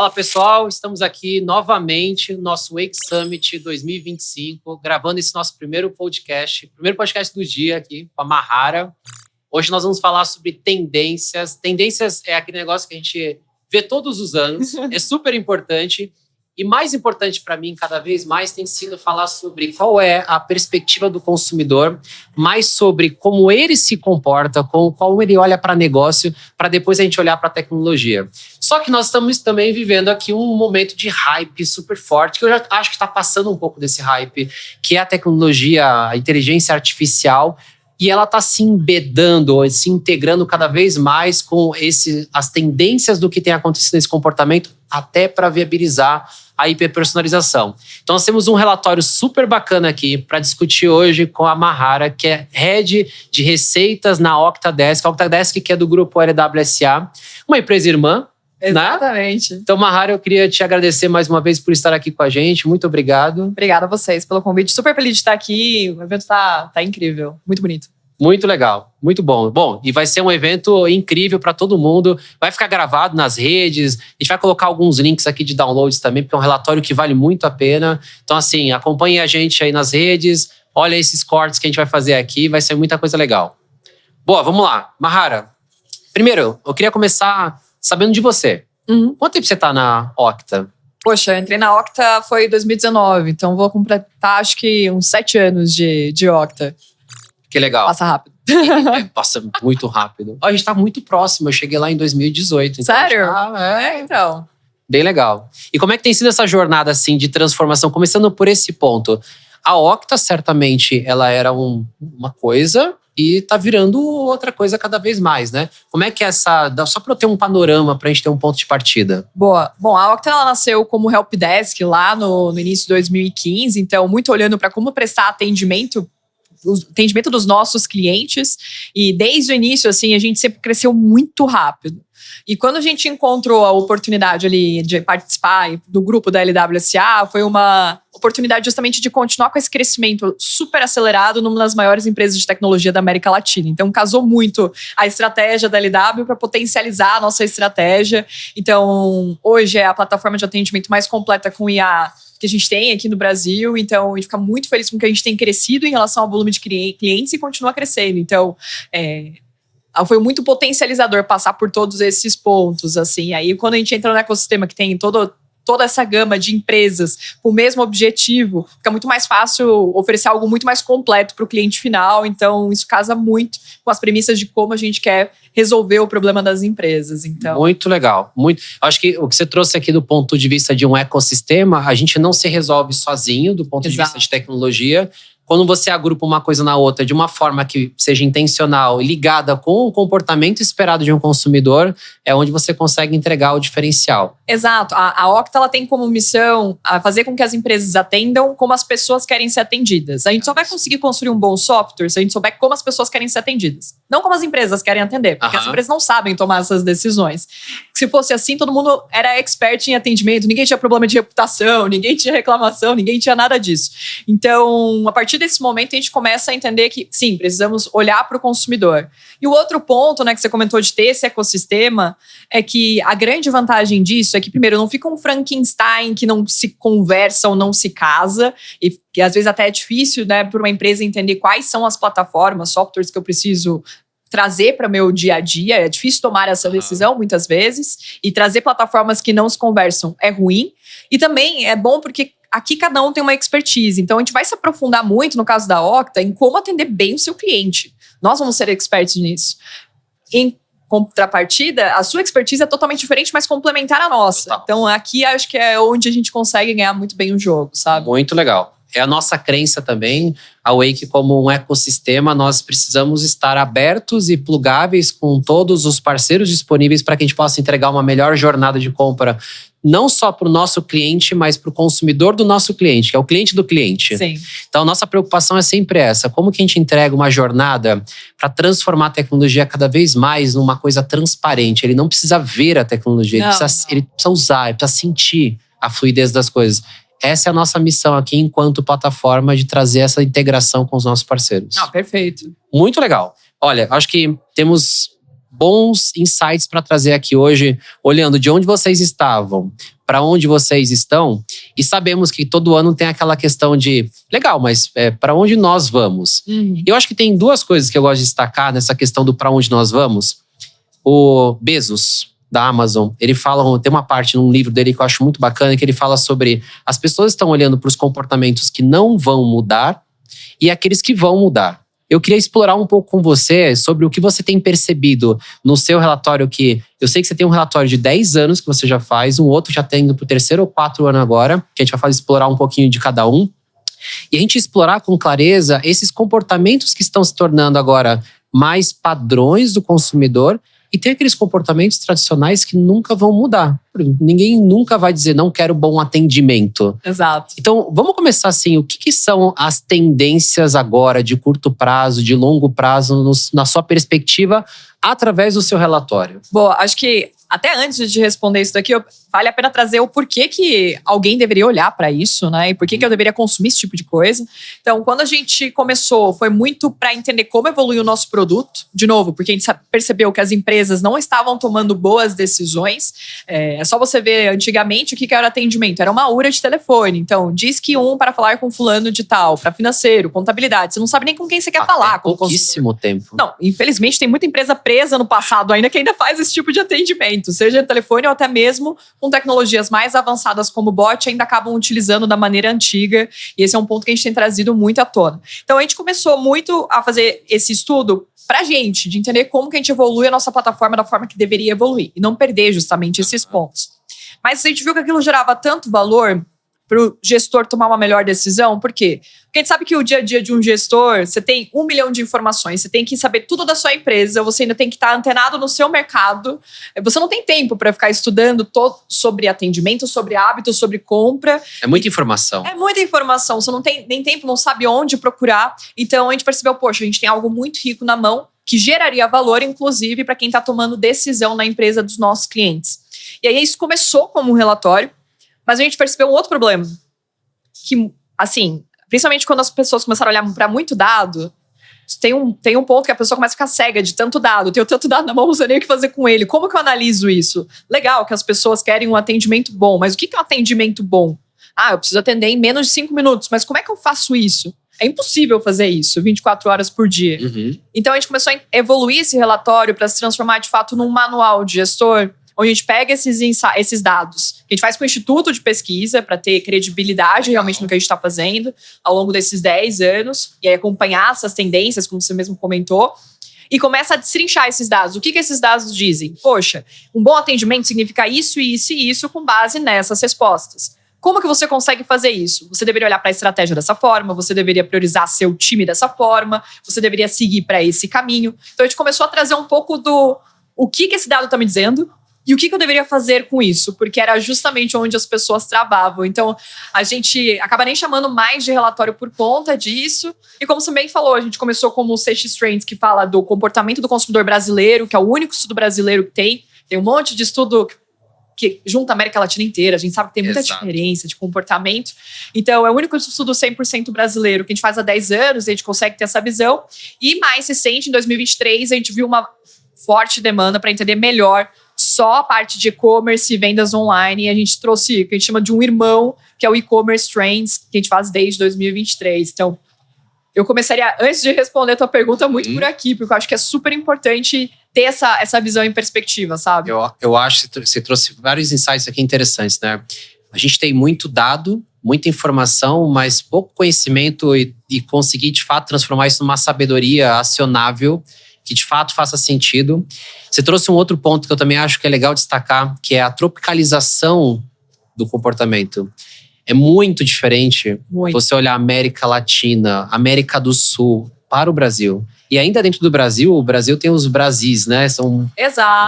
Fala pessoal, estamos aqui novamente no nosso Wake Summit 2025, gravando esse nosso primeiro podcast do dia aqui com a Mahara. Hoje nós vamos falar sobre tendências. Tendências é aquele negócio que a gente vê todos os anos, é super importante. E mais importante para mim, cada vez mais, tem sido falar sobre qual é a perspectiva do consumidor, mais sobre como ele se comporta, como ele olha para negócio, para depois a gente olhar para a tecnologia. Só que nós estamos também vivendo aqui um momento de hype super forte, que eu já acho que está passando um pouco desse hype, que é a tecnologia, a inteligência artificial, e ela está se embedando, se integrando cada vez mais com as tendências do que tem acontecido nesse comportamento, até para viabilizar a hiperpersonalização. Então nós temos um relatório super bacana aqui para discutir hoje com a Mahara, que é Head de Receitas na Octadesk. A Octadesk que é do grupo LWSA, uma empresa irmã. Exatamente. Né? Então, Mahara, eu queria te agradecer mais uma vez por estar aqui com a gente. Muito obrigado. Obrigada a vocês pelo convite. Super feliz de estar aqui. O evento tá incrível. Muito bonito. Muito legal, muito bom. Bom, e vai ser um evento incrível para todo mundo. Vai ficar gravado nas redes. A gente vai colocar alguns links aqui de downloads também, porque é um relatório que vale muito a pena. Então, assim, acompanhe a gente aí nas redes. Olha esses cortes que a gente vai fazer aqui. Vai ser muita coisa legal. Boa, vamos lá. Mahara, primeiro, eu queria começar sabendo de você. Quanto tempo você está na Octa? Poxa, eu entrei na Octa foi em 2019. Então, vou completar, acho que uns 7 anos de Octa. Que legal. Passa rápido. Passa muito rápido. A gente tá muito próximo. Eu cheguei lá em 2018. Então sério? Então. Bem legal. E como é que tem sido essa jornada assim de transformação? Começando por esse ponto. A Octa, certamente, ela era uma coisa e tá virando outra coisa cada vez mais, né? Como é que é essa... Só para eu ter um panorama, pra gente ter um ponto de partida. Boa. Bom, a Octa ela nasceu como helpdesk lá no início de 2015. Então, muito olhando para como prestar atendimento dos nossos clientes, e desde o início, assim, a gente sempre cresceu muito rápido. E quando a gente encontrou a oportunidade ali de participar do grupo da LWSA, foi uma oportunidade justamente de continuar com esse crescimento super acelerado numa das maiores empresas de tecnologia da América Latina. Então, casou muito a estratégia da LW para potencializar a nossa estratégia. Então, hoje é a plataforma de atendimento mais completa com IA que a gente tem aqui no Brasil, então a gente fica muito feliz com que a gente tem crescido em relação ao volume de clientes e continua crescendo. Então, foi muito potencializador passar por todos esses pontos, assim. Aí, quando a gente entra no ecossistema que tem toda essa gama de empresas com o mesmo objetivo, fica muito mais fácil oferecer algo muito mais completo para o cliente final. Então, isso casa muito com as premissas de como a gente quer resolver o problema das empresas. Então, muito legal. Acho que o que você trouxe aqui do ponto de vista de um ecossistema, a gente não se resolve sozinho do ponto de vista de tecnologia. Quando você agrupa uma coisa na outra de uma forma que seja intencional e ligada com o comportamento esperado de um consumidor, é onde você consegue entregar o diferencial. Exato. A Octa ela tem como missão fazer com que as empresas atendam como as pessoas querem ser atendidas. A gente só vai conseguir construir um bom software se a gente souber como as pessoas querem ser atendidas. Não como as empresas querem atender, porque as empresas não sabem tomar essas decisões. Se fosse assim, todo mundo era expert em atendimento, ninguém tinha problema de reputação, ninguém tinha reclamação, ninguém tinha nada disso. Então, a partir desse momento, a gente começa a entender que, sim, precisamos olhar para o consumidor. E o outro ponto, né, que você comentou de ter esse ecossistema, é que a grande vantagem disso é que, primeiro, não fica um Frankenstein que não se conversa ou não se casa, e que às vezes até é difícil, né, para uma empresa entender quais são as plataformas, softwares que eu preciso trazer para o meu dia a dia. É difícil tomar essa decisão muitas vezes, e trazer plataformas que não se conversam é ruim. E também é bom porque aqui cada um tem uma expertise. Então, a gente vai se aprofundar muito, no caso da Octa, em como atender bem o seu cliente. Nós vamos ser experts nisso. Em contrapartida, a sua expertise é totalmente diferente, mas complementar à nossa. Total. Então, aqui acho que é onde a gente consegue ganhar muito bem o jogo, sabe? Muito legal. É a nossa crença também, a Wake como um ecossistema, nós precisamos estar abertos e plugáveis com todos os parceiros disponíveis para que a gente possa entregar uma melhor jornada de compra, não só para o nosso cliente, mas para o consumidor do nosso cliente, que é o cliente do cliente. Sim. Então, nossa preocupação é sempre essa. Como que a gente entrega uma jornada para transformar a tecnologia cada vez mais numa coisa transparente? Ele não precisa ver a tecnologia, ele precisa usar, ele precisa sentir a fluidez das coisas. Essa é a nossa missão aqui enquanto plataforma, de trazer essa integração com os nossos parceiros. Perfeito. Muito legal. Olha, acho que temos bons insights para trazer aqui hoje, olhando de onde vocês estavam, para onde vocês estão e sabemos que todo ano tem aquela questão de legal, mas para onde nós vamos? Eu acho que tem duas coisas que eu gosto de destacar nessa questão do para onde nós vamos. O Bezos, da Amazon, ele fala, tem uma parte num livro dele que eu acho muito bacana, que ele fala sobre as pessoas estão olhando para os comportamentos que não vão mudar e aqueles que vão mudar. Eu queria explorar um pouco com você sobre o que você tem percebido no seu relatório, que eu sei que você tem um relatório de 10 anos que você já faz, um outro já está indo para o 3º ou 4º ano agora, que a gente vai explorar um pouquinho de cada um. E a gente explorar com clareza esses comportamentos que estão se tornando agora mais padrões do consumidor e tem aqueles comportamentos tradicionais que nunca vão mudar. Ninguém nunca vai dizer não quero bom atendimento. Exato. Então, vamos começar assim. O que são as tendências agora de curto prazo, de longo prazo, na sua perspectiva, através do seu relatório? Bom, acho que até antes de responder isso daqui, vale a pena trazer o porquê que alguém deveria olhar para isso, né? E por que eu deveria consumir esse tipo de coisa. Então, quando a gente começou, foi muito para entender como evoluir o nosso produto. De novo, porque a gente percebeu que as empresas não estavam tomando boas decisões. É só você ver antigamente o que era atendimento. Era uma URA de telefone. Então, diz que para falar com fulano de tal, para financeiro, contabilidade. Você não sabe nem com quem você quer falar. Com pouquíssimo tempo. Não, infelizmente tem muita empresa presa no passado ainda que ainda faz esse tipo de atendimento. Seja telefone ou até mesmo com tecnologias mais avançadas como bot, ainda acabam utilizando da maneira antiga. E esse é um ponto que a gente tem trazido muito à tona. Então, a gente começou muito a fazer esse estudo pra gente, de entender como que a gente evolui a nossa plataforma da forma que deveria evoluir. E não perder justamente esses pontos. Mas a gente viu que aquilo gerava tanto valor para o gestor tomar uma melhor decisão. Por quê? Porque a gente sabe que o dia a dia de um gestor, você tem 1 milhão de informações, você tem que saber tudo da sua empresa, você ainda tem que estar antenado no seu mercado. Você não tem tempo para ficar estudando sobre atendimento, sobre hábitos, sobre compra. É muita informação. É muita informação, você não tem nem tempo, não sabe onde procurar. Então a gente percebeu, poxa, a gente tem algo muito rico na mão, que geraria valor, inclusive, para quem está tomando decisão na empresa dos nossos clientes. E aí isso começou como um relatório, mas a gente percebeu um outro problema. Que, assim, principalmente quando as pessoas começaram a olhar para muito dado, tem um ponto que a pessoa começa a ficar cega de tanto dado. Eu tenho tanto dado na mão, não sei nem o que fazer com ele. Como que eu analiso isso? Legal que as pessoas querem um atendimento bom, mas o que é um atendimento bom? Eu preciso atender em menos de 5 minutos, mas como é que eu faço isso? É impossível fazer isso 24 horas por dia. Então a gente começou a evoluir esse relatório para se transformar de fato num manual de gestor, onde a gente pega esses dados que a gente faz com o Instituto de Pesquisa para ter credibilidade realmente no que a gente está fazendo ao longo desses 10 anos, e aí acompanhar essas tendências, como você mesmo comentou, e começa a destrinchar esses dados. O que esses dados dizem? Poxa, um bom atendimento significa isso, isso e isso com base nessas respostas. Como que você consegue fazer isso? Você deveria olhar para a estratégia dessa forma, você deveria priorizar seu time dessa forma, você deveria seguir para esse caminho. Então a gente começou a trazer um pouco do o que esse dado está me dizendo e o que eu deveria fazer com isso, porque era justamente onde as pessoas travavam. Então a gente acaba nem chamando mais de relatório por conta disso. E como você bem falou, a gente começou como o CX Trends, que fala do comportamento do consumidor brasileiro, que é o único estudo brasileiro que tem. Tem um monte de estudo que junta a América Latina inteira, a gente sabe que tem muita diferença de comportamento. Então, é o único estudo 100% brasileiro que a gente faz há 10 anos, a gente consegue ter essa visão. E mais recente, em 2023, a gente viu uma forte demanda para entender melhor só a parte de e-commerce e vendas online. E a gente trouxe o que a gente chama de um irmão, que é o e-commerce Trends, que a gente faz desde 2023. Então, eu começaria, antes de responder a tua pergunta, muito por aqui, porque eu acho que é super importante ter essa visão em perspectiva, sabe? Eu acho que você trouxe vários insights aqui interessantes, né? A gente tem muito dado, muita informação, mas pouco conhecimento e conseguir, de fato, transformar isso numa sabedoria acionável que, de fato, faça sentido. Você trouxe um outro ponto que eu também acho que é legal destacar, que é a tropicalização do comportamento. É muito diferente você olhar América Latina, América do Sul para o Brasil. E ainda dentro do Brasil, o Brasil tem os Brasis, né? São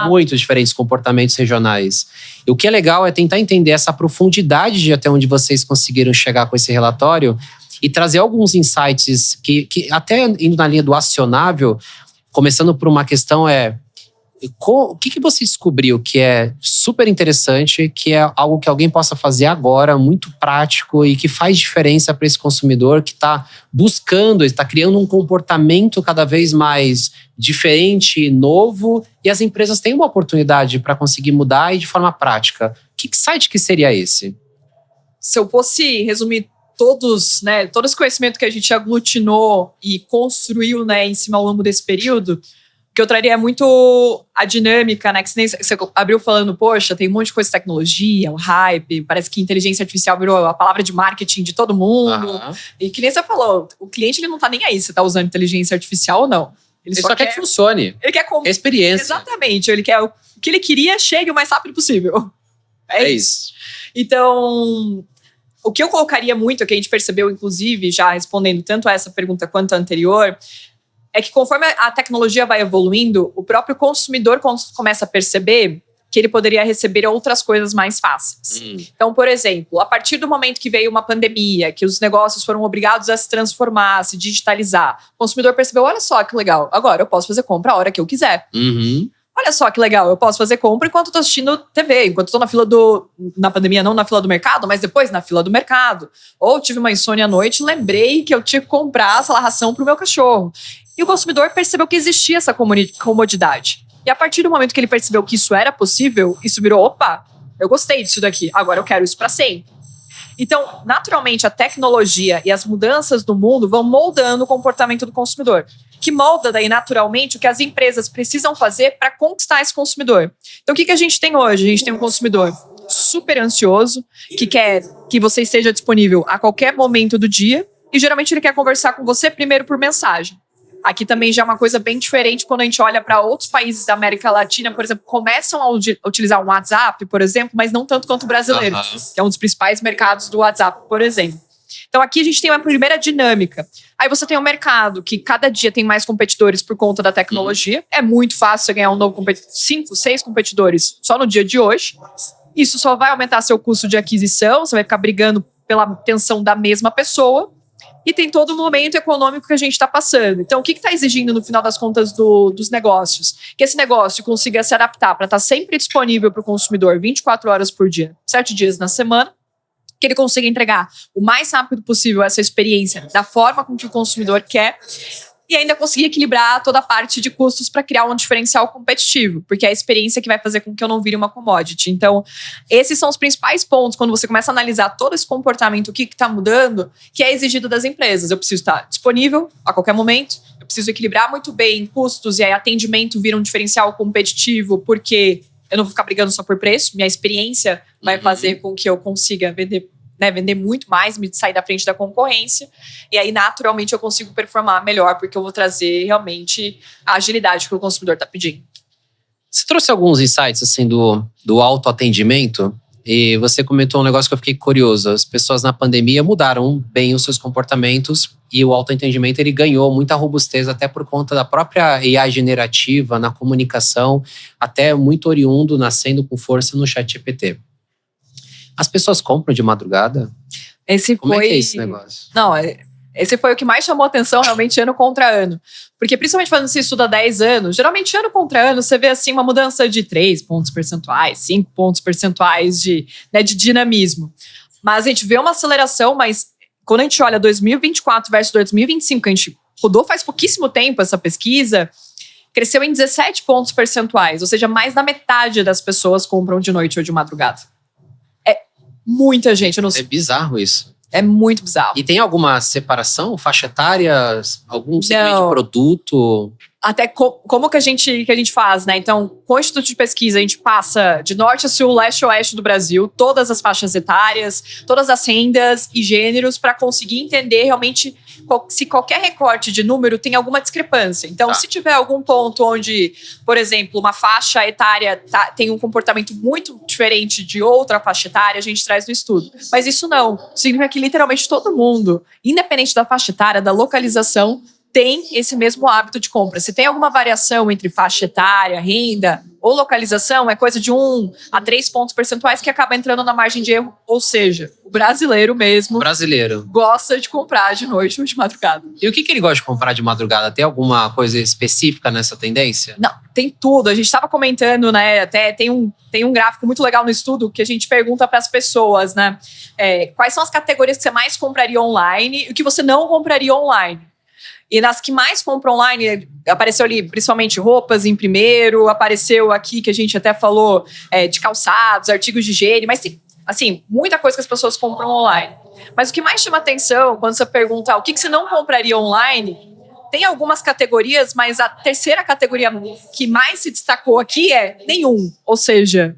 muito diferentes comportamentos regionais. E o que é legal é tentar entender essa profundidade de até onde vocês conseguiram chegar com esse relatório e trazer alguns insights que até indo na linha do acionável, começando por uma questão o que você descobriu que é super interessante, que é algo que alguém possa fazer agora, muito prático e que faz diferença para esse consumidor que está buscando, está criando um comportamento cada vez mais diferente, novo, e as empresas têm uma oportunidade para conseguir mudar e de forma prática. Que site que seria esse? Se eu fosse resumir todo esse conhecimento que a gente aglutinou e construiu, né, em cima ao longo desse período, que eu traria muito a dinâmica, né, que você abriu falando, poxa, tem um monte de coisa de tecnologia, um hype, parece que inteligência artificial virou a palavra de marketing de todo mundo. E que nem você falou, o cliente ele não tá nem aí se tá usando inteligência artificial ou não. Ele só quer que funcione. Ele quer experiência. Exatamente, ele quer o que ele queria, chegue o mais rápido possível. É isso. Então, o que eu colocaria muito, que a gente percebeu, inclusive, já respondendo tanto a essa pergunta quanto a anterior, é que conforme a tecnologia vai evoluindo, o próprio consumidor começa a perceber que ele poderia receber outras coisas mais fáceis. Então, por exemplo, a partir do momento que veio uma pandemia, que os negócios foram obrigados a se transformar, a se digitalizar, o consumidor percebeu, olha só que legal, agora eu posso fazer compra a hora que eu quiser. Olha só que legal, eu posso fazer compra enquanto eu tô assistindo TV, enquanto eu tô na pandemia, não na fila do mercado, mas depois na fila do mercado. Ou tive uma insônia à noite, lembrei que eu tinha que comprar essa ração pro meu cachorro. E o consumidor percebeu que existia essa comodidade. E a partir do momento que ele percebeu que isso era possível, isso virou, opa, eu gostei disso daqui, agora eu quero isso para sempre. Então, naturalmente, a tecnologia e as mudanças do mundo vão moldando o comportamento do consumidor, que molda daí naturalmente o que as empresas precisam fazer para conquistar esse consumidor. Então, o que a gente tem hoje? A gente tem um consumidor super ansioso, que quer que você esteja disponível a qualquer momento do dia, e geralmente ele quer conversar com você primeiro por mensagem. Aqui também já é uma coisa bem diferente quando a gente olha para outros países da América Latina, por exemplo, começam a utilizar o WhatsApp, por exemplo, mas não tanto quanto o brasileiro, que é um dos principais mercados do WhatsApp, por exemplo. Então aqui a gente tem uma primeira dinâmica. Aí você tem um mercado que cada dia tem mais competidores por conta da tecnologia. É muito fácil você ganhar um novo 5, 6 competidores só no dia de hoje. Isso só vai aumentar seu custo de aquisição, você vai ficar brigando pela atenção da mesma pessoa. E tem todo o momento econômico que a gente está passando. Então, o que está exigindo, no final das contas, dos negócios? Que esse negócio consiga se adaptar para estar sempre disponível para o consumidor 24 horas por dia, 7 dias na semana, que ele consiga entregar o mais rápido possível essa experiência da forma com que o consumidor quer e ainda conseguir equilibrar toda a parte de custos para criar um diferencial competitivo, porque é a experiência que vai fazer com que eu não vire uma commodity. Então, esses são os principais pontos quando você começa a analisar todo esse comportamento, o que está mudando, que é exigido das empresas. Eu preciso estar disponível a qualquer momento, eu preciso equilibrar muito bem custos e aí atendimento vira um diferencial competitivo, porque eu não vou ficar brigando só por preço, minha experiência vai fazer com que eu consiga vender muito mais, me sair da frente da concorrência, e aí naturalmente eu consigo performar melhor, porque eu vou trazer realmente a agilidade que o consumidor está pedindo. Você trouxe alguns insights assim do autoatendimento, e você comentou um negócio que eu fiquei curioso. As pessoas na pandemia mudaram bem os seus comportamentos, e o autoatendimento ele ganhou muita robustez até por conta da própria AI generativa na comunicação, até muito oriundo, nascendo com força no ChatGPT. As pessoas compram de madrugada? Como é que é esse negócio? Não, esse foi o que mais chamou atenção realmente ano contra ano. Porque principalmente quando você estuda 10 anos, geralmente ano contra ano você vê assim uma mudança de 3 pontos percentuais, 5 pontos percentuais de dinamismo. Mas a gente vê uma aceleração, mas quando a gente olha 2024 versus 2025, que a gente rodou faz pouquíssimo tempo essa pesquisa, cresceu em 17 pontos percentuais. Ou seja, mais da metade das pessoas compram de noite ou de madrugada. Muita gente. É bizarro isso. É muito bizarro. E tem alguma separação? Faixa etária? Algum segmento de produto? Até como que a gente faz, né? Então, com o Instituto de Pesquisa, a gente passa de norte a sul, leste a oeste do Brasil, todas as faixas etárias, todas as rendas e gêneros, para conseguir entender realmente se qualquer recorte de número tem alguma discrepância. Então, se tiver algum ponto onde, por exemplo, uma faixa etária tem um comportamento muito diferente de outra faixa etária, a gente traz no estudo. Mas isso não. Significa que literalmente todo mundo, independente da faixa etária, da localização, tem esse mesmo hábito de compra. Se tem alguma variação entre faixa etária, renda ou localização, é coisa de 1 a 3 pontos percentuais que acaba entrando na margem de erro. Ou seja, o brasileiro mesmo gosta de comprar de noite ou de madrugada. E o que ele gosta de comprar de madrugada? Tem alguma coisa específica nessa tendência? Não, tem tudo. A gente estava comentando, né? Até tem um gráfico muito legal no estudo que a gente pergunta para as pessoas, né? Quais são as categorias que você mais compraria online e o que você não compraria online? E nas que mais compram online, apareceu ali principalmente roupas em primeiro, apareceu aqui que a gente até falou de calçados, artigos de higiene, mas tem, assim, muita coisa que as pessoas compram online. Mas o que mais chama atenção quando você pergunta o que você não compraria online, tem algumas categorias, mas a terceira categoria que mais se destacou aqui é nenhum. Ou seja,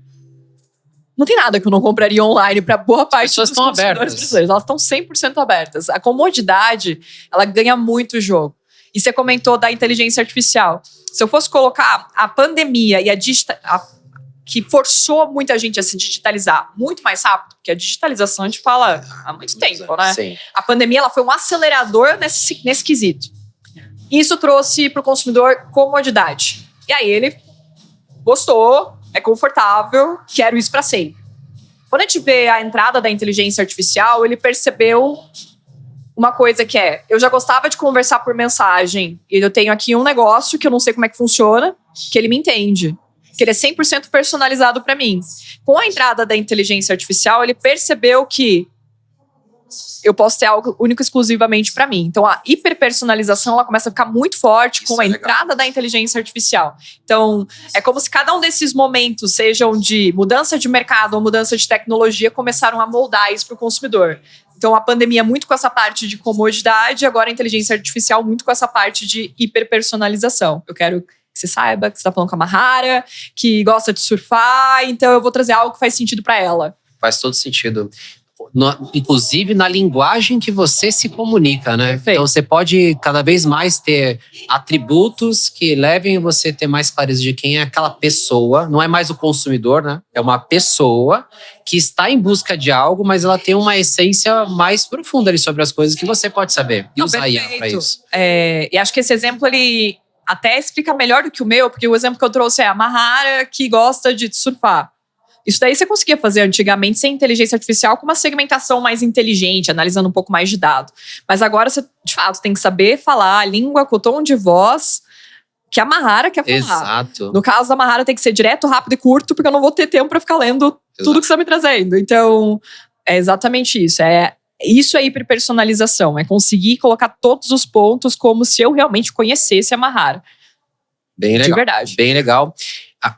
não tem nada que eu não compraria online para boa parte dos consumidores brasileiros. Elas estão 100% abertas. A comodidade, ela ganha muito o jogo. E você comentou da inteligência artificial. Se eu fosse colocar a pandemia e que forçou muita gente a se digitalizar muito mais rápido, porque a digitalização a gente fala há muito tempo, né? Sim. A pandemia ela foi um acelerador nesse quesito. Isso trouxe para o consumidor comodidade. E aí ele gostou, é confortável, quero isso para sempre. Quando a gente vê a entrada da inteligência artificial, ele percebeu uma coisa que eu já gostava de conversar por mensagem, e eu tenho aqui um negócio que eu não sei como é que funciona, que ele me entende, que ele é 100% personalizado para mim. Com a entrada da inteligência artificial, ele percebeu que eu posso ter algo único exclusivamente para mim. Então, a hiperpersonalização ela começa a ficar muito forte com a entrada da inteligência artificial. Então, é como se cada um desses momentos, sejam de mudança de mercado ou mudança de tecnologia, começaram a moldar isso para o consumidor. Então, a pandemia muito com essa parte de comodidade, agora a inteligência artificial muito com essa parte de hiperpersonalização. Eu quero que você saiba que você está falando com a Mahara, que gosta de surfar, então eu vou trazer algo que faz sentido para ela. Faz todo sentido. Inclusive na linguagem que você se comunica, né? Perfeito. Então você pode cada vez mais ter atributos que levem você a ter mais clareza de quem é aquela pessoa. Não é mais o consumidor, né? É uma pessoa que está em busca de algo, mas ela tem uma essência mais profunda ali sobre as coisas que você pode saber e usar IA para isso. E acho que esse exemplo ele até explica melhor do que o meu, porque o exemplo que eu trouxe é a Mahara que gosta de surfar. Isso daí você conseguia fazer antigamente sem inteligência artificial com uma segmentação mais inteligente, analisando um pouco mais de dado. Mas agora você, de fato, tem que saber falar a língua com o tom de voz que a Mahara quer falar. Exato. No caso da Mahara tem que ser direto, rápido e curto, porque eu não vou ter tempo para ficar lendo tudo que você está me trazendo. Então, é exatamente isso. Isso é hiperpersonalização. É conseguir colocar todos os pontos como se eu realmente conhecesse a Mahara. Bem legal. De verdade. Bem legal.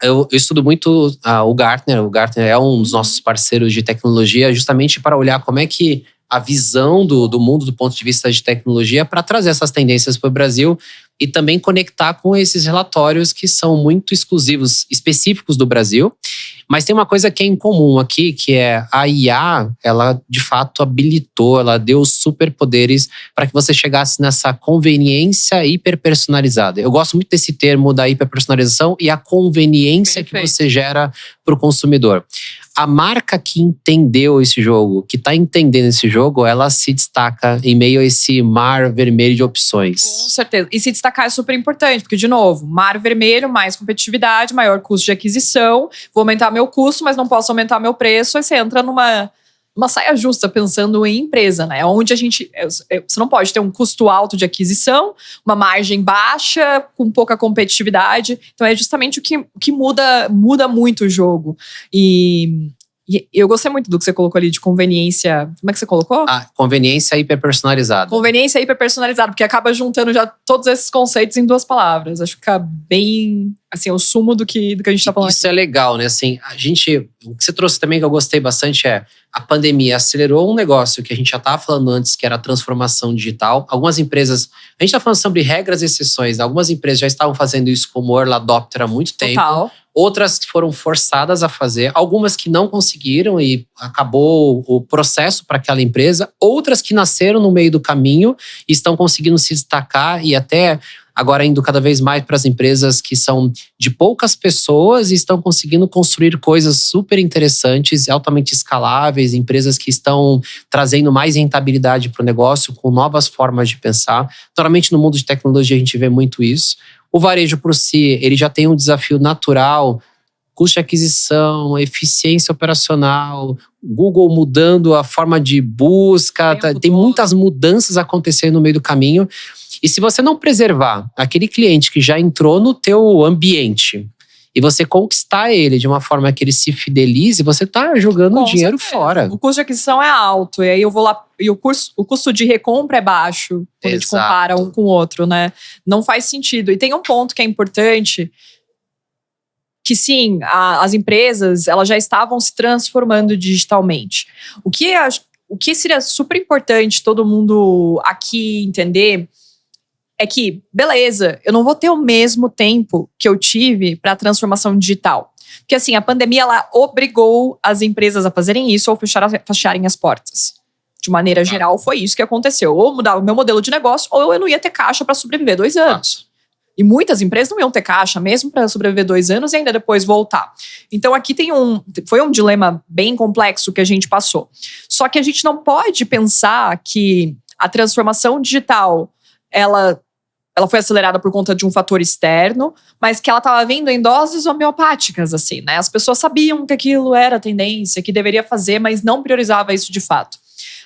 Eu estudo muito o Gartner. O Gartner é um dos nossos parceiros de tecnologia, justamente para olhar como é que a visão do mundo do ponto de vista de tecnologia para trazer essas tendências para o Brasil e também conectar com esses relatórios que são muito exclusivos, específicos do Brasil. Mas tem uma coisa que é em comum aqui, que é a IA, ela de fato habilitou, ela deu superpoderes para que você chegasse nessa conveniência hiperpersonalizada. Eu gosto muito desse termo da hiperpersonalização e a conveniência que você gera para o consumidor. A marca que entendeu esse jogo, que está entendendo esse jogo, ela se destaca em meio a esse mar vermelho de opções. Com certeza. E se destacar é super importante, porque, de novo, mar vermelho, mais competitividade, maior custo de aquisição, vou aumentar meu custo, mas não posso aumentar meu preço, aí você entra numa saia justa pensando em empresa, né? Onde você não pode ter um custo alto de aquisição, uma margem baixa, com pouca competitividade. Então é justamente o que muda muito o jogo. E eu gostei muito do que você colocou ali de conveniência. Como é que você colocou? Conveniência hiperpersonalizada. Conveniência hiperpersonalizada, porque acaba juntando já todos esses conceitos em duas palavras. Acho que fica bem, assim, o sumo do que a gente tá falando. Isso aqui é legal, né? Assim, o que você trouxe também que eu gostei bastante é a pandemia acelerou um negócio que a gente já estava falando antes, que era a transformação digital. Algumas empresas, a gente está falando sobre regras e exceções, algumas empresas já estavam fazendo isso como early adopter há muito tempo. Total. Outras que foram forçadas a fazer, algumas que não conseguiram e acabou o processo para aquela empresa, outras que nasceram no meio do caminho e estão conseguindo se destacar e até agora indo cada vez mais para as empresas que são de poucas pessoas e estão conseguindo construir coisas super interessantes, altamente escaláveis, empresas que estão trazendo mais rentabilidade para o negócio com novas formas de pensar. Normalmente no mundo de tecnologia a gente vê muito isso. O varejo por si, ele já tem um desafio natural, custo de aquisição, eficiência operacional, Google mudando a forma de busca, tem muitas mudanças acontecendo no meio do caminho. E se você não preservar aquele cliente que já entrou no teu ambiente e você conquistar ele de uma forma que ele se fidelize, você tá jogando Com dinheiro certeza. fora. O custo de aquisição é alto, e aí eu vou lá, e o custo de recompra é baixo, quando a gente Exato. compara um com o outro, né? Não faz sentido. E tem um ponto que é importante, que sim, as empresas elas já estavam se transformando digitalmente. O que seria super importante todo mundo aqui entender é que, beleza, eu não vou ter o mesmo tempo que eu tive para a transformação digital. Porque assim, a pandemia ela obrigou as empresas a fazerem isso ou fecharem as portas. De maneira geral, foi isso que aconteceu. Ou mudar o meu modelo de negócio, ou eu não ia ter caixa para sobreviver 2 anos. E muitas empresas não iam ter caixa mesmo para sobreviver 2 anos e ainda depois voltar. Então aqui foi um dilema bem complexo que a gente passou. Só que a gente não pode pensar que a transformação digital, ela foi acelerada por conta de um fator externo, mas que ela estava vindo em doses homeopáticas, assim, né? As pessoas sabiam que aquilo era tendência, que deveria fazer, mas não priorizava isso de fato.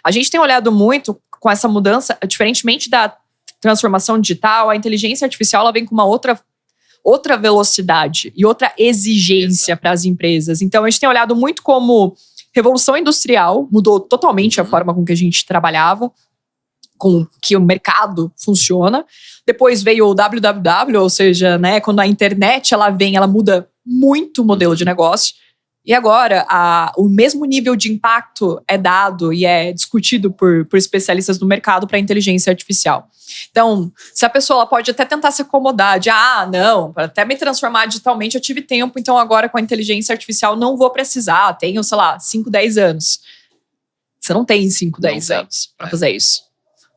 A gente tem olhado muito com essa mudança, diferentemente da transformação digital, a inteligência artificial ela vem com uma outra velocidade e outra exigência para as empresas. Então, a gente tem olhado muito como revolução industrial, mudou totalmente a forma com que a gente trabalhava, com que o mercado funciona. Depois veio o www, ou seja, né, quando a internet ela vem, ela muda muito o modelo de negócio. E agora, o mesmo nível de impacto é dado e é discutido por especialistas do mercado para a inteligência artificial. Então, se a pessoa ela pode até tentar se acomodar de, não, para até me transformar digitalmente eu tive tempo, então agora com a inteligência artificial não vou precisar, tenho, 5, 10 anos. Você não tem 5, 10 anos para fazer isso.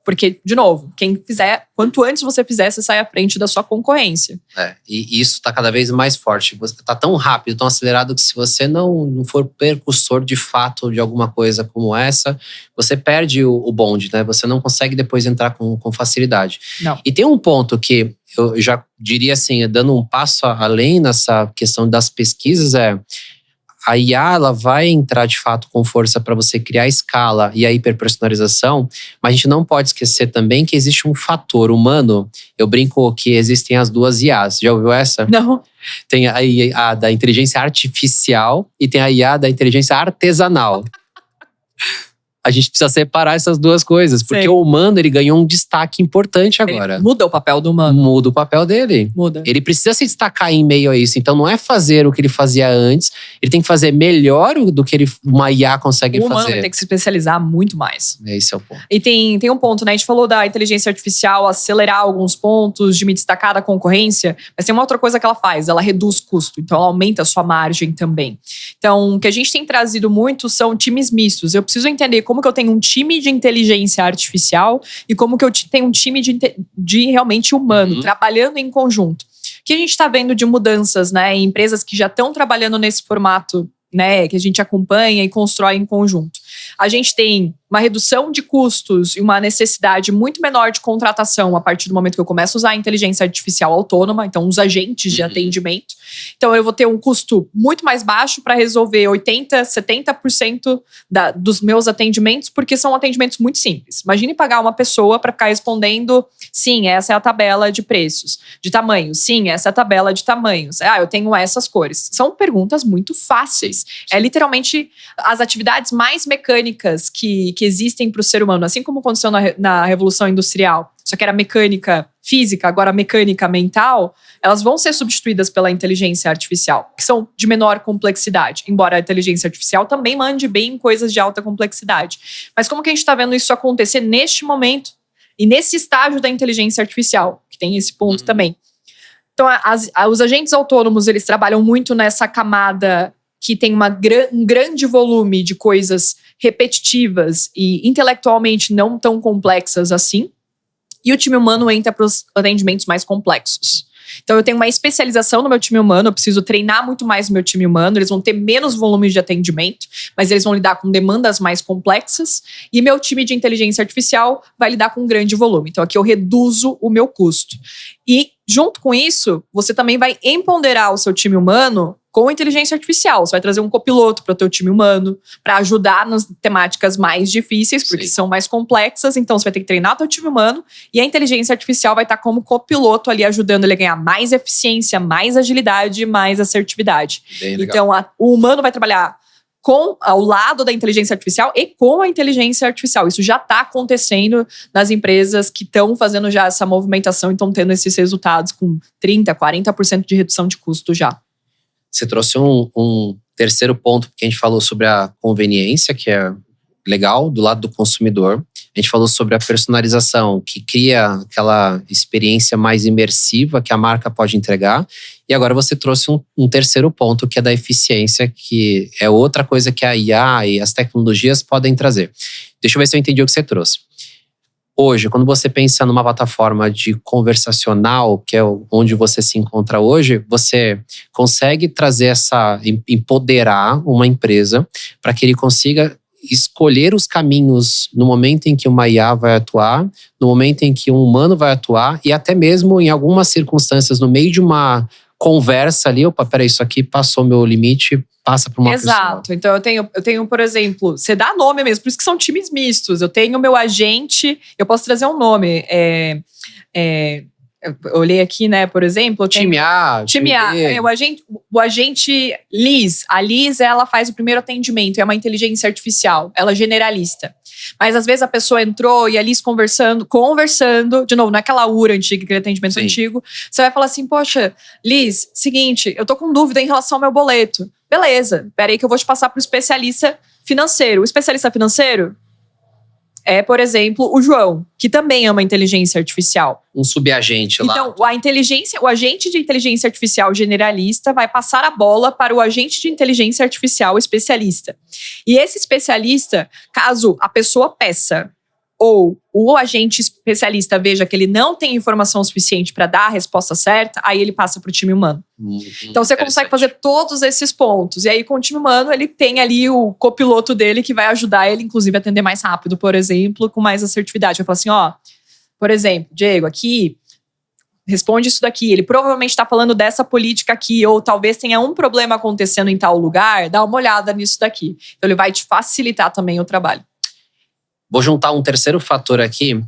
Porque, de novo, quem fizer, quanto antes você fizer, você sai à frente da sua concorrência. E isso está cada vez mais forte. Está tão rápido, tão acelerado que se você não for precursor de fato de alguma coisa como essa, você perde o bonde, né? Você não consegue depois entrar com facilidade. Não. E tem um ponto que eu já diria assim, dando um passo além nessa questão das pesquisas, a IA ela vai entrar de fato com força para você criar a escala e a hiperpersonalização, mas a gente não pode esquecer também que existe um fator humano. Eu brinco que existem as 2 IAs. Já ouviu essa? Não. Tem a IA da inteligência artificial e tem a IA da inteligência artesanal. A gente precisa separar essas 2 coisas, porque o humano ele ganhou um destaque importante agora. Ele muda o papel do humano. Muda o papel dele. Muda. Ele precisa se destacar em meio a isso. Então não é fazer o que ele fazia antes, ele tem que fazer melhor do que uma IA consegue fazer. O humano vai ter que se especializar muito mais. Esse é o ponto. E tem um ponto, né? A gente falou da inteligência artificial acelerar alguns pontos, de me destacar da concorrência, mas tem uma outra coisa que ela faz, ela reduz custo, então ela aumenta a sua margem também. Então, o que a gente tem trazido muito são times mistos. Eu preciso entender como que eu tenho um time de inteligência artificial e como que eu tenho um time de realmente humano, trabalhando em conjunto. O que a gente está vendo de mudanças, né, em empresas que já estão trabalhando nesse formato, né, que a gente acompanha e constrói em conjunto. A gente tem uma redução de custos e uma necessidade muito menor de contratação a partir do momento que eu começo a usar a inteligência artificial autônoma, então os agentes de atendimento. Então eu vou ter um custo muito mais baixo para resolver 80%, 70% dos meus atendimentos, porque são atendimentos muito simples. Imagine pagar uma pessoa para ficar respondendo, sim, essa é a tabela de preços, de tamanhos, sim, essa é a tabela de tamanhos, eu tenho essas cores. São perguntas muito fáceis. É literalmente as atividades mais mecânicas que existem para o ser humano, assim como aconteceu na Revolução Industrial, só que era mecânica física, agora mecânica mental, elas vão ser substituídas pela inteligência artificial, que são de menor complexidade, embora a inteligência artificial também mande bem em coisas de alta complexidade. Mas como que a gente está vendo isso acontecer neste momento e nesse estágio da inteligência artificial, que tem esse ponto também. Então, os agentes autônomos, eles trabalham muito nessa camada que tem um grande volume de coisas repetitivas e intelectualmente não tão complexas assim. E o time humano entra para os atendimentos mais complexos. Então eu tenho uma especialização no meu time humano, eu preciso treinar muito mais o meu time humano, eles vão ter menos volume de atendimento, mas eles vão lidar com demandas mais complexas, e meu time de inteligência artificial vai lidar com um grande volume. Então aqui eu reduzo o meu custo. E junto com isso, você também vai empoderar o seu time humano com inteligência artificial. Você vai trazer um copiloto para o teu time humano, para ajudar nas temáticas mais difíceis, porque são mais complexas. Então, você vai ter que treinar o teu time humano e a inteligência artificial vai estar como copiloto ali, ajudando ele a ganhar mais eficiência, mais agilidade, mais assertividade. Então, o humano vai trabalhar ao lado da inteligência artificial e com a inteligência artificial. Isso já está acontecendo nas empresas que estão fazendo já essa movimentação e estão tendo esses resultados com 30%, 40% de redução de custo já. Você trouxe um terceiro ponto, porque a gente falou sobre a conveniência, que é legal, do lado do consumidor. A gente falou sobre a personalização, que cria aquela experiência mais imersiva que a marca pode entregar. E agora você trouxe um terceiro ponto, que é da eficiência, que é outra coisa que a IA e as tecnologias podem trazer. Deixa eu ver se eu entendi o que você trouxe. Hoje, quando você pensa numa plataforma de conversacional, que é onde você se encontra hoje, você consegue empoderar uma empresa para que ele consiga escolher os caminhos no momento em que uma IA vai atuar, no momento em que um humano vai atuar e até mesmo em algumas circunstâncias, no meio de uma conversa ali, opa, peraí, isso aqui passou meu limite, passa para uma pessoa. Exato. Então eu tenho, por exemplo, você dá nome mesmo, por isso que são times mistos. Eu tenho o meu agente, eu posso trazer um nome. Eu olhei aqui, né, por exemplo. Time A, time B. O agente Liz. A Liz, ela faz o primeiro atendimento, é uma inteligência artificial, ela é generalista. Mas às vezes a pessoa entrou e a Liz conversando, de novo, naquela URA antiga, aquele atendimento antigo, você vai falar assim, poxa, Liz, seguinte, eu tô com dúvida em relação ao meu boleto. Beleza, peraí que eu vou te passar pro especialista financeiro. O especialista financeiro é, por exemplo, o João, que também é uma inteligência artificial. Um subagente lá. Então, o agente de inteligência artificial generalista vai passar a bola para o agente de inteligência artificial especialista. E esse especialista, caso a pessoa peça ou o agente especialista veja que ele não tem informação suficiente para dar a resposta certa, aí ele passa para o time humano. Então você consegue fazer todos esses pontos. E aí com o time humano ele tem ali o copiloto dele que vai ajudar ele, inclusive, a atender mais rápido, por exemplo, com mais assertividade. Vai falar assim, por exemplo, Diego, aqui, responde isso daqui. Ele provavelmente está falando dessa política aqui, ou talvez tenha um problema acontecendo em tal lugar, dá uma olhada nisso daqui. Então ele vai te facilitar também o trabalho. Vou juntar um terceiro fator aqui,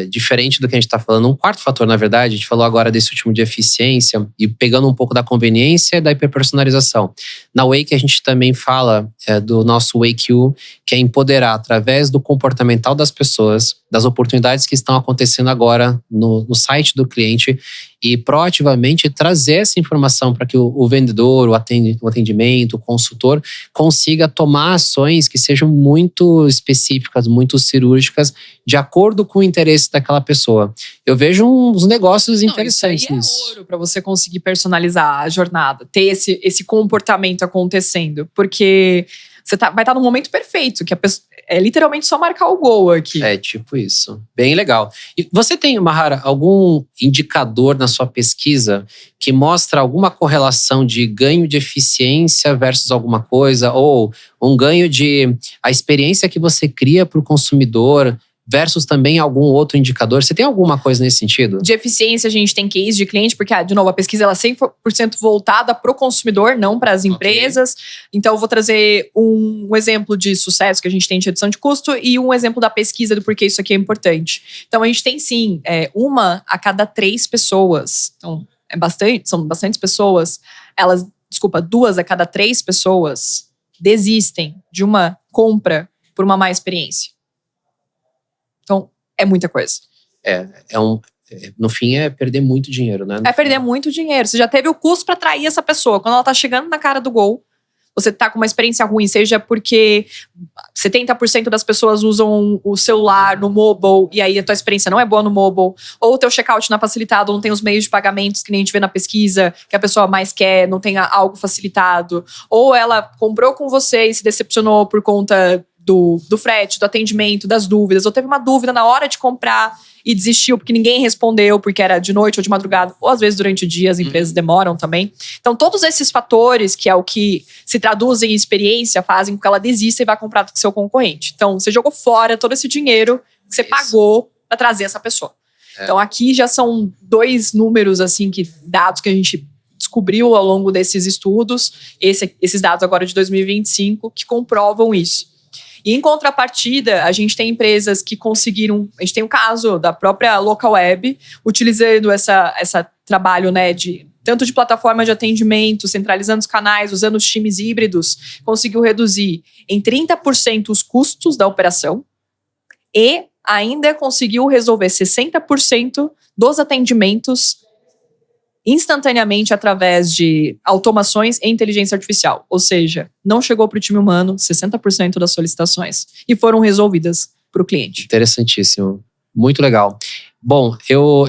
diferente do que a gente está falando. Um quarto fator, na verdade, a gente falou agora desse último de eficiência e pegando um pouco da conveniência e da hiperpersonalização. Na Wake a gente também fala do nosso Wake U, que é empoderar através do comportamental das pessoas, das oportunidades que estão acontecendo agora no site do cliente e proativamente trazer essa informação para que o vendedor, o atendimento, o consultor consiga tomar ações que sejam muito específicas, muito cirúrgicas, de acordo com o interesse daquela pessoa. Eu vejo uns negócios interessantes nisso. Isso aí é ouro para você conseguir personalizar a jornada, ter esse comportamento acontecendo, porque você vai estar no momento perfeito, que a pessoa, é literalmente só marcar o gol aqui. É tipo isso. Bem legal. E você tem, Mahara, algum indicador na sua pesquisa que mostra alguma correlação de ganho de eficiência versus alguma coisa? Ou um ganho de a experiência que você cria para o consumidor versus também algum outro indicador? Você tem alguma coisa nesse sentido? De eficiência, a gente tem case de cliente, porque, de novo, a pesquisa ela é 100% voltada para o consumidor, não para as empresas. Okay. Então, eu vou trazer um exemplo de sucesso que a gente tem de redução de custo e um exemplo da pesquisa do porquê isso aqui é importante. Então, a gente tem, sim, 1 a cada 3 pessoas. Então, são bastantes pessoas. 2 a cada 3 pessoas desistem de uma compra por uma má experiência. Então, é muita coisa. No fim, é perder muito dinheiro, né? Perder muito dinheiro. Você já teve o custo para atrair essa pessoa. Quando ela tá chegando na cara do gol, você tá com uma experiência ruim, seja porque 70% das pessoas usam o celular no mobile e aí a tua experiência não é boa no mobile, ou o teu checkout não é facilitado, não tem os meios de pagamentos que nem a gente vê na pesquisa, que a pessoa mais quer, não tem algo facilitado, ou ela comprou com você e se decepcionou por conta do frete, do atendimento, das dúvidas, ou teve uma dúvida na hora de comprar e desistiu porque ninguém respondeu, porque era de noite ou de madrugada, ou às vezes durante o dia as empresas demoram também. Então todos esses fatores, que é o que se traduzem em experiência, fazem com que ela desista e vá comprar do seu concorrente. Então você jogou fora todo esse dinheiro que você pagou para trazer essa pessoa. Então aqui já são 2 números, assim, dados que a gente descobriu ao longo desses estudos, esses dados agora de 2025, que comprovam isso. E em contrapartida, a gente tem empresas que conseguiram... A gente tem o caso da própria Localweb, utilizando essa trabalho, né, tanto de plataforma de atendimento, centralizando os canais, usando os times híbridos, conseguiu reduzir em 30% os custos da operação e ainda conseguiu resolver 60% dos atendimentos instantaneamente através de automações e inteligência artificial. Ou seja, não chegou para o time humano 60% das solicitações e foram resolvidas para o cliente. Interessantíssimo. Muito legal. Bom, eu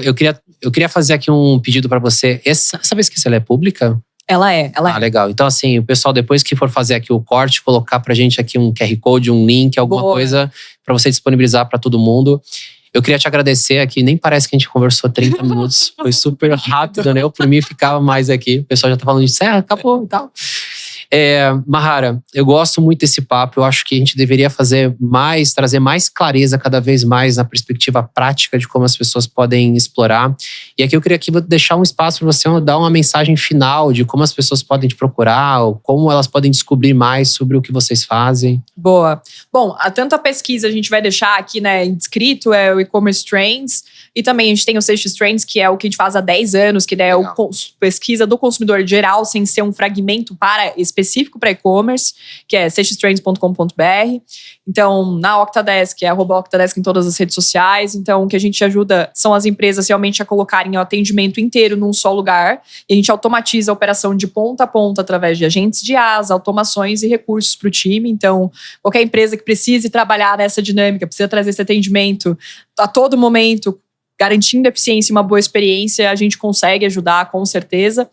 queria fazer aqui um pedido para você. Essa pesquisa, ela é pública? Ela é. Legal. Então, assim, o pessoal, depois que for fazer aqui o corte, colocar pra gente aqui um QR Code, um link, alguma coisa para você disponibilizar para todo mundo. Eu queria te agradecer aqui. Nem parece que a gente conversou 30 minutos. Foi super rápido, né? Eu, por mim, ficava mais aqui. O pessoal já tá falando disso. Acabou e tal. Mahara, eu gosto muito desse papo. Eu acho que a gente deveria fazer mais, trazer mais clareza cada vez mais na perspectiva prática de como as pessoas podem explorar. E aqui eu queria deixar um espaço para você dar uma mensagem final de como as pessoas podem te procurar, ou como elas podem descobrir mais sobre o que vocês fazem. Boa. Bom, tanto a pesquisa a gente vai deixar aqui, né, inscrito, é o E-Commerce Trends, e também a gente tem o Seixas Trends, que é o que a gente faz há 10 anos, que é a pesquisa do consumidor geral, sem ser um fragmento específico para e-commerce, que é seixastrends.com.br. Então, na Octadesk, é @Octadesk em todas as redes sociais. Então, o que a gente ajuda são as empresas realmente a colocarem o atendimento inteiro num só lugar. E a gente automatiza a operação de ponta a ponta através de agentes de IaaS, automações e recursos para o time. Então, qualquer empresa que precise trabalhar nessa dinâmica, precisa trazer esse atendimento a todo momento, garantindo eficiência e uma boa experiência, a gente consegue ajudar, com certeza.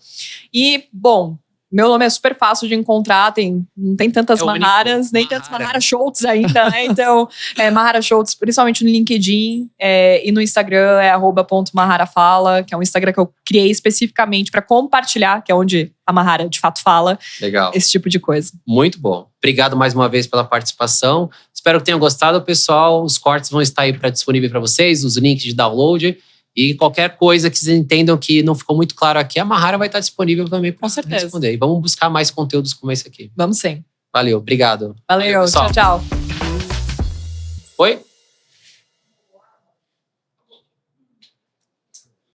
E, bom, meu nome é super fácil de encontrar, não tem tantas Maharas, nem tantos Mahara Schultz ainda, né? Então, Mahara Schultz, principalmente no LinkedIn e no Instagram é @maharafala, que é um Instagram que eu criei especificamente para compartilhar, que é onde a Mahara de fato fala. Legal. Esse tipo de coisa. Muito bom. Obrigado mais uma vez pela participação. Espero que tenham gostado, pessoal. Os cortes vão estar aí disponíveis para vocês, os links de download. E qualquer coisa que vocês entendam que não ficou muito claro aqui, a Mahara vai estar disponível também para responder. E vamos buscar mais conteúdos como esse aqui. Vamos sim. Valeu, obrigado. Valeu, tchau, tchau. Oi?